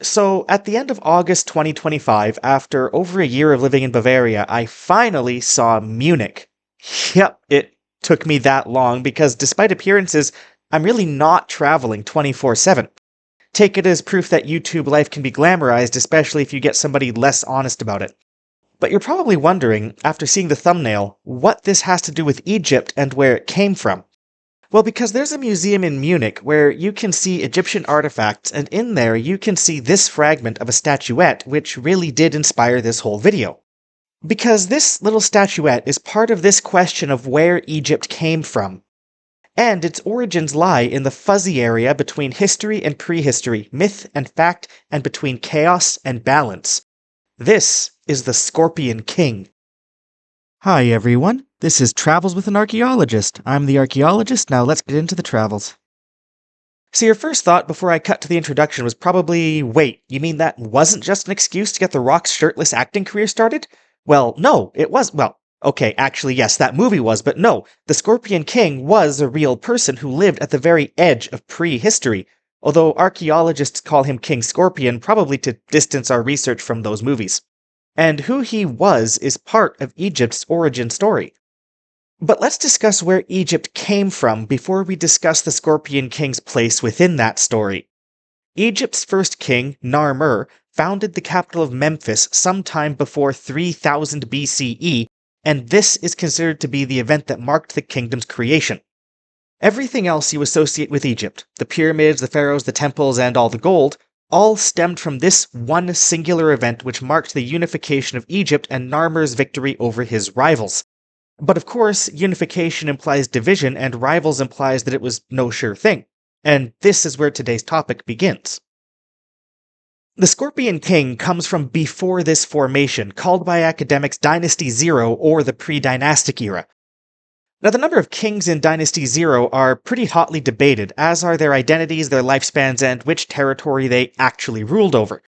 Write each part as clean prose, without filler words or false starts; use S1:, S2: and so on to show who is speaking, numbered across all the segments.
S1: So, at the end of August 2025, after over a year of living in Bavaria, I finally saw Munich. Yep, it took me that long because despite appearances, I'm really not traveling 24/7. Take it as proof that YouTube life can be glamorized, especially if you get somebody less honest about it. But you're probably wondering, after seeing the thumbnail, what this has to do with Egypt and where it came from. Well, because there's a museum in Munich where you can see Egyptian artifacts, and in there you can see this fragment of a statuette which really did inspire this whole video. Because this little statuette is part of this question of where Egypt came from. And its origins lie in the fuzzy area between history and prehistory, myth and fact, and between chaos and balance. This is the Scorpion King. Hi everyone, this is Travels with an Archaeologist. I'm the archaeologist, now let's get into the travels. So your first thought before I cut to the introduction was probably, wait, you mean that wasn't just an excuse to get The Rock's shirtless acting career started? Well, no, it was, okay, actually yes, that movie was, but no, the Scorpion King was a real person who lived at the very edge of prehistory, although archaeologists call him King Scorpion probably to distance our research from those movies. And who he was is part of Egypt's origin story. But let's discuss where Egypt came from before we discuss the Scorpion King's place within that story. Egypt's first king, Narmer, founded the capital of Memphis sometime before 3000 BCE, and this is considered to be the event that marked the kingdom's creation. Everything else you associate with Egypt, the pyramids, the pharaohs, the temples, and all the gold, all stemmed from this one singular event which marked the unification of Egypt and Narmer's victory over his rivals. But of course, unification implies division, and rivals implies that it was no sure thing. And this is where today's topic begins. The Scorpion King comes from before this formation, called by academics Dynasty 0 or the Predynastic era. Now, the number of kings in Dynasty 0 are pretty hotly debated, as are their identities, their lifespans, and which territory they actually ruled over.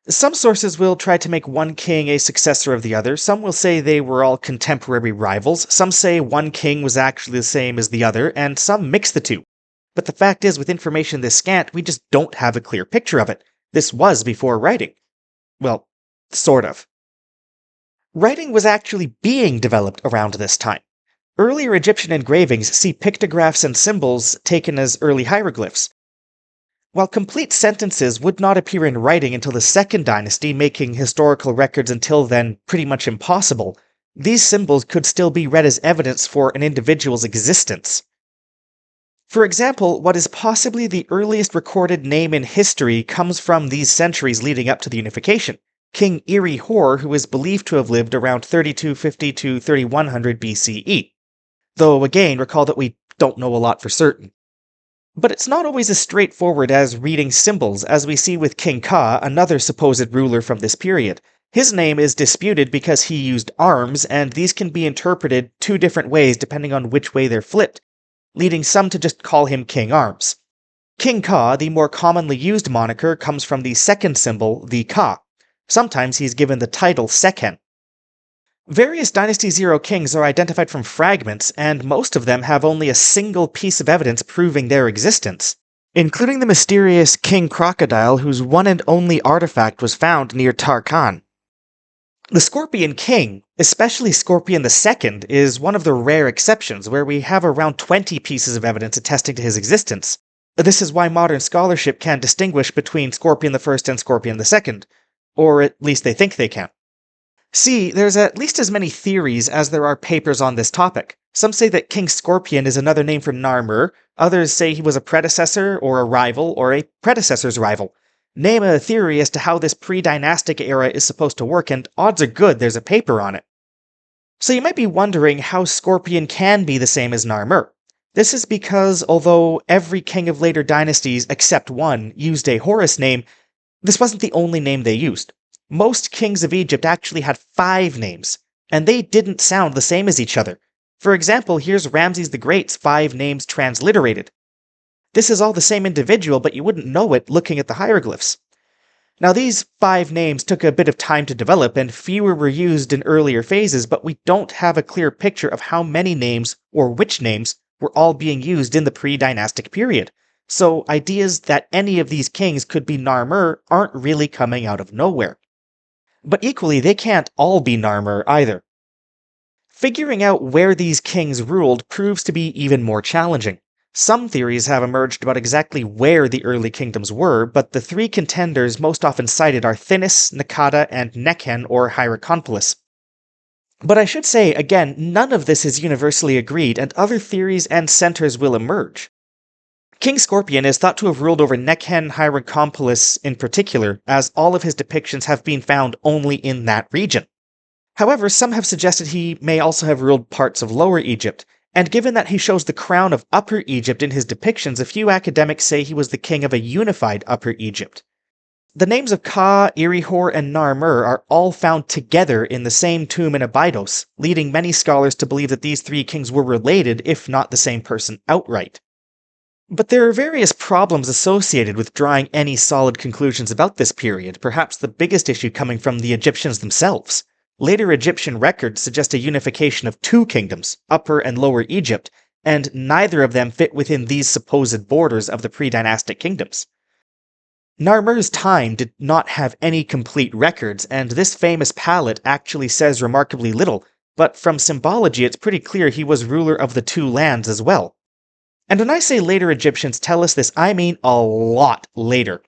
S1: Some sources will try to make one king a successor of the other, some will say they were all contemporary rivals, some say one king was actually the same as the other, and some mix the two. But the fact is, with information this scant, we just don't have a clear picture of it. This was before writing. Well, sort of. Writing was actually being developed around this time. Earlier Egyptian engravings see pictographs and symbols taken as early hieroglyphs. While complete sentences would not appear in writing until the Second Dynasty, making historical records until then pretty much impossible, these symbols could still be read as evidence for an individual's existence. For example, what is possibly the earliest recorded name in history comes from these centuries leading up to the unification, King iry-hor, who is believed to have lived around 3250 to 3100 BCE. Though again, recall that we don't know a lot for certain. But it's not always as straightforward as reading symbols, as we see with King Ka, another supposed ruler from this period. His name is disputed because he used arms, and these can be interpreted two different ways depending on which way they're flipped, leading some to just call him King Arms. King Ka, the more commonly used moniker, comes from the second symbol, the Ka. Sometimes he's given the title Sekhen. Various Dynasty 0 kings are identified from fragments, and most of them have only a single piece of evidence proving their existence, including the mysterious King Crocodile, whose one and only artifact was found near Tarkhan. The Scorpion King, especially Scorpion II, is one of the rare exceptions, where we have around 20 pieces of evidence attesting to his existence. This is why modern scholarship can distinguish between Scorpion I and Scorpion II, or at least they think they can. See, there's at least as many theories as there are papers on this topic. Some say that King Scorpion is another name for Narmer, others say he was a predecessor, or a rival, or a predecessor's rival. Name a theory as to how this pre-dynastic era is supposed to work, and odds are good there's a paper on it. So you might be wondering how Scorpion can be the same as Narmer. This is because, although every king of later dynasties except one used a Horus name, this wasn't the only name they used. Most kings of Egypt actually had 5 names, and they didn't sound the same as each other. For example, here's Ramses the Great's 5 names transliterated. This is all the same individual, but you wouldn't know it looking at the hieroglyphs. Now these 5 names took a bit of time to develop, and fewer were used in earlier phases, but we don't have a clear picture of how many names, or which names, were all being used in the pre-dynastic period. so ideas that any of these kings could be Narmer aren't really coming out of nowhere. But equally, they can't all be Narmer either. Figuring out where these kings ruled proves to be even more challenging. Some theories have emerged about exactly where the early kingdoms were, but the three contenders most often cited are Thinis, Nakata, and Nekhen or Hierakonpolis. But I should say, again, none of this is universally agreed, and other theories and centers will emerge. King Scorpion is thought to have ruled over Nekhen Hierakonpolis in particular, as all of his depictions have been found only in that region. However, some have suggested he may also have ruled parts of Lower Egypt, and given that he shows the crown of Upper Egypt in his depictions, a few academics say he was the king of a unified Upper Egypt. The names of Ka, iry-hor, and Narmer are all found together in the same tomb in Abydos, leading many scholars to believe that these three kings were related, if not the same person outright. But there are various problems associated with drawing any solid conclusions about this period, perhaps the biggest issue coming from the Egyptians themselves. Later Egyptian records suggest a unification of two kingdoms, Upper and Lower Egypt, and neither of them fit within these supposed borders of the pre-dynastic kingdoms. Narmer's time did not have any complete records, and this famous palette actually says remarkably little, but from symbology it's pretty clear he was ruler of the two lands as well. And when I say later Egyptians tell us this, I mean a lot later.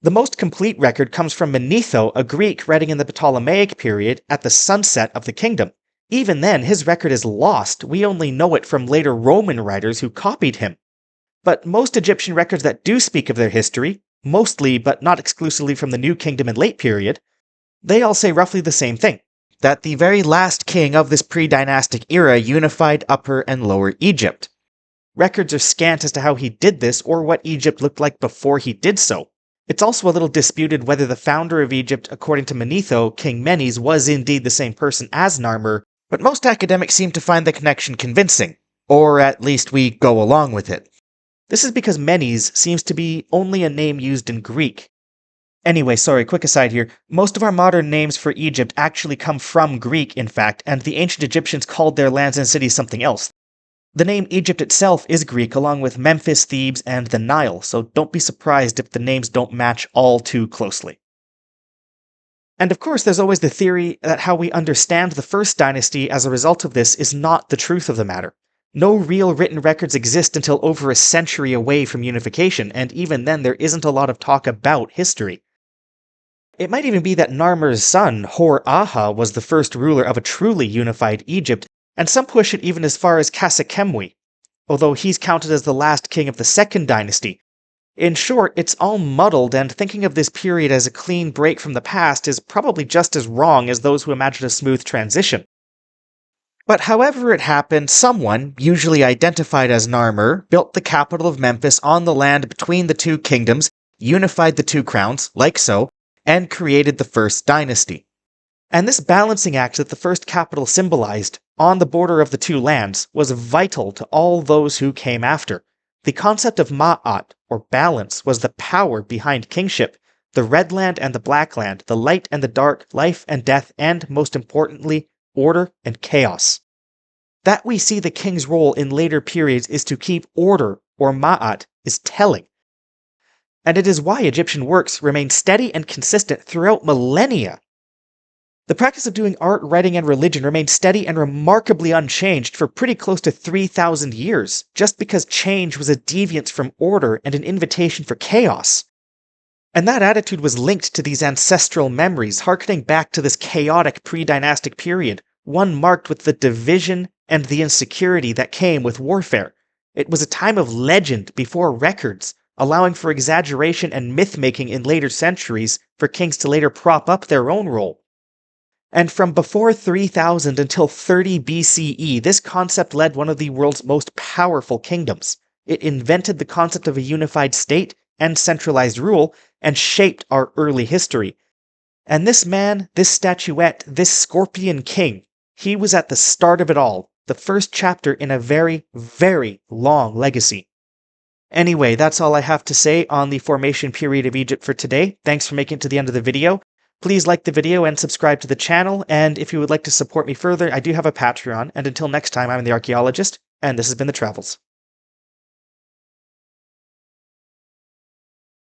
S1: The most complete record comes from Manetho, a Greek writing in the Ptolemaic period at the sunset of the kingdom. Even then, his record is lost, we only know it from later Roman writers who copied him. But most Egyptian records that do speak of their history, mostly but not exclusively from the New Kingdom and late period, they all say roughly the same thing, that the very last king of this pre-dynastic era unified Upper and Lower Egypt. Records are scant as to how he did this or what Egypt looked like before he did so. It's also a little disputed whether the founder of Egypt, according to Manetho, King Menes, was indeed the same person as Narmer, but most academics seem to find the connection convincing, or at least we go along with it. This is because Menes seems to be only a name used in Greek. Anyway, sorry, quick aside here, most of our modern names for Egypt actually come from Greek, in fact, and the ancient Egyptians called their lands and cities something else. The name Egypt itself is Greek, along with Memphis, Thebes, and the Nile, so don't be surprised if the names don't match all too closely. And of course, there's always the theory that how we understand the first dynasty as a result of this is not the truth of the matter. No real written records exist until over a century away from unification, and even then there isn't a lot of talk about history. It might even be that Narmer's son, Hor-Aha, was the first ruler of a truly unified Egypt, and some push it even as far as Kasekemwi, although he's counted as the last king of the second dynasty. In short, it's all muddled, and thinking of this period as a clean break from the past is probably just as wrong as those who imagine a smooth transition. But however it happened, someone, usually identified as Narmer, built the capital of Memphis on the land between the two kingdoms, unified the two crowns, like so, and created the first dynasty. And this balancing act that the first capital symbolized, on the border of the two lands, was vital to all those who came after. The concept of ma'at, or balance, was the power behind kingship, the red land and the black land, the light and the dark, life and death, and, most importantly, order and chaos. That we see the king's role in later periods is to keep order, or ma'at, is telling. And it is why Egyptian works remain steady and consistent throughout millennia. The practice of doing art, writing, and religion remained steady and remarkably unchanged for pretty close to 3,000 years, just because change was a deviance from order and an invitation for chaos. And that attitude was linked to these ancestral memories, harkening back to this chaotic pre-dynastic period, one marked with the division and the insecurity that came with warfare. It was a time of legend before records, allowing for exaggeration and myth-making in later centuries for kings to later prop up their own role. And from before 3000 until 30 BCE, this concept led one of the world's most powerful kingdoms. It invented the concept of a unified state and centralized rule, and shaped our early history. And this man, this statuette, this Scorpion King, he was at the start of it all, the first chapter in a very, very long legacy. Anyway, that's all I have to say on the formation period of Egypt for today. Thanks for making it to the end of the video. Please like the video and subscribe to the channel, and if you would like to support me further, I do have a Patreon, and until next time, I'm the Archaeologist, and this has been The Travels.